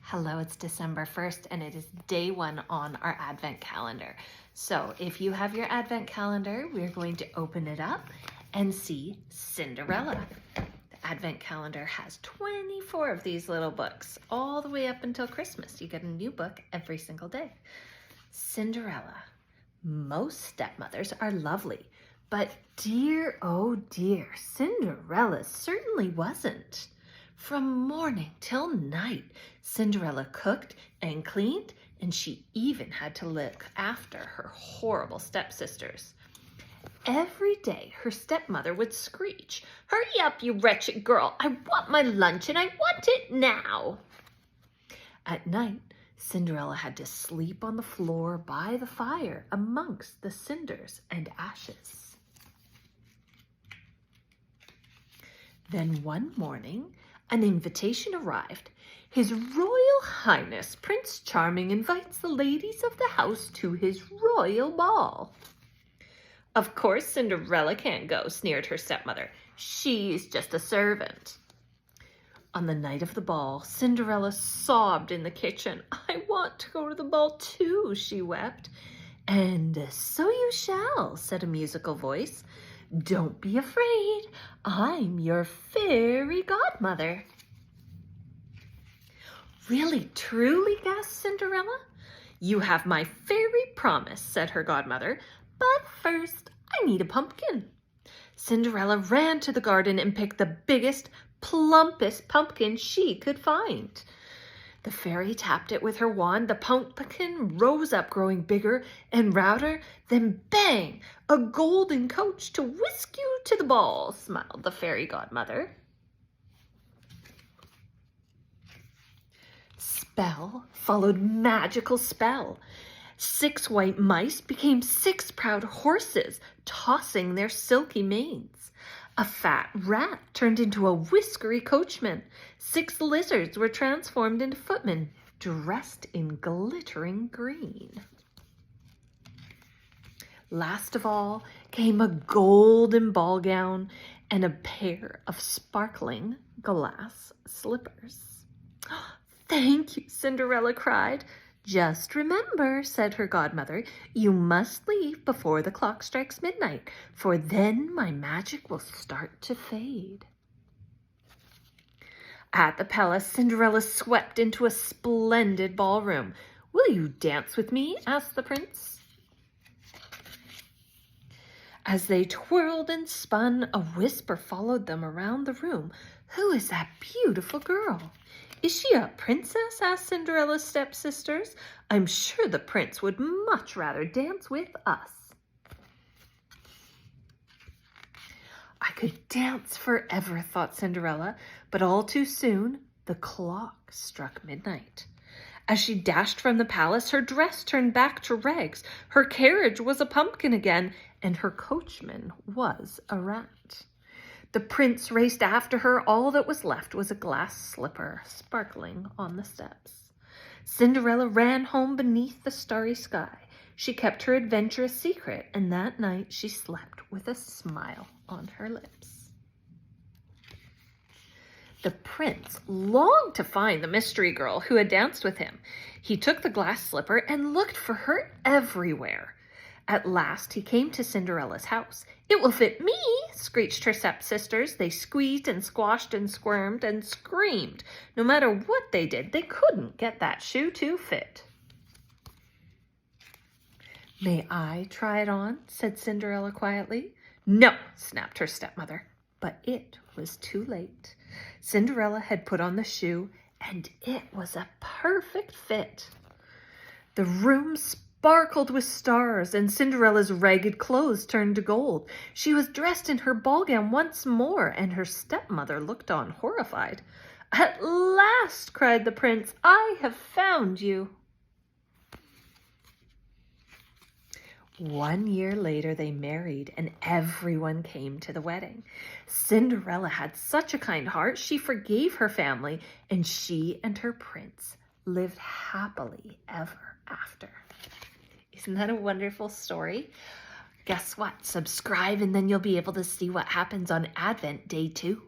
Hello, it's December 1st and it is day 1 on our Advent calendar. So if you have your Advent calendar, we're going to open it up and see Cinderella. The Advent calendar has 24 of these little books all the way up until Christmas. You get a new book every single day. Cinderella. Most stepmothers are lovely, but dear, oh dear, Cinderella certainly wasn't. From morning till night, Cinderella cooked and cleaned, and she even had to look after her horrible stepsisters. Every day, her stepmother would screech, "Hurry up, you wretched girl! I want my lunch, and I want it now!" At night, Cinderella had to sleep on the floor by the fire amongst the cinders and ashes. Then one morning, an invitation arrived. His Royal Highness Prince Charming invites the ladies of the house to his royal ball. Of course Cinderella can't go, sneered her stepmother. She's just a servant. On the night of the ball, Cinderella sobbed in the kitchen. "I want to go to the ball too," she wept. "And so you shall," said a musical voice. "Don't be afraid. I'm your fairy godmother." "Really, truly?" gasped Cinderella. "You have my fairy promise," said her godmother. "But first, I need a pumpkin." Cinderella ran to the garden and picked the biggest, plumpest pumpkin she could find. The fairy tapped it with her wand. The pumpkin rose up, growing bigger and rounder. Then bang! A golden coach to whisk you to the ball, smiled the fairy godmother. Spell followed magical spell. 6 white mice became 6 proud horses, tossing their silky manes. A fat rat turned into a whiskery coachman. 6 lizards were transformed into footmen, dressed in glittering green. Last of all came a golden ball gown and a pair of sparkling glass slippers. "Thank you," Cinderella cried. "Just remember," said her godmother, "you must leave before the clock strikes midnight, for then my magic will start to fade." At the palace, Cinderella swept into a splendid ballroom. "Will you dance with me?" asked the prince. As they twirled and spun, a whisper followed them around the room. "Who is that beautiful girl?" "Is she a princess?" asked Cinderella's stepsisters. "I'm sure the prince would much rather dance with us." "I could dance forever," thought Cinderella, but all too soon the clock struck midnight. As she dashed from the palace, her dress turned back to rags, her carriage was a pumpkin again, and her coachman was a rat. The prince raced after her. All that was left was a glass slipper sparkling on the steps. Cinderella ran home beneath the starry sky. She kept her adventure a secret, and that night she slept with a smile on her lips. The prince longed to find the mystery girl who had danced with him. He took the glass slipper and looked for her everywhere. At last he came to Cinderella's house. "It will fit me," screeched her stepsisters. They squeezed and squashed and squirmed and screamed. No matter what they did, they couldn't get that shoe to fit. "May I try it on?" said Cinderella quietly. "No," snapped her stepmother. But it was too late. Cinderella had put on the shoe, and it was a perfect fit. The room sparkled with stars, and Cinderella's ragged clothes turned to gold. She was dressed in her ball gown once more, and her stepmother looked on horrified. "At last," cried the prince, "I have found you." 1 year later, they married, and everyone came to the wedding. Cinderella had such a kind heart, she forgave her family, and she and her prince lived happily ever after. Isn't that a wonderful story? Guess what? Subscribe, and then you'll be able to see what happens on Advent Day 2.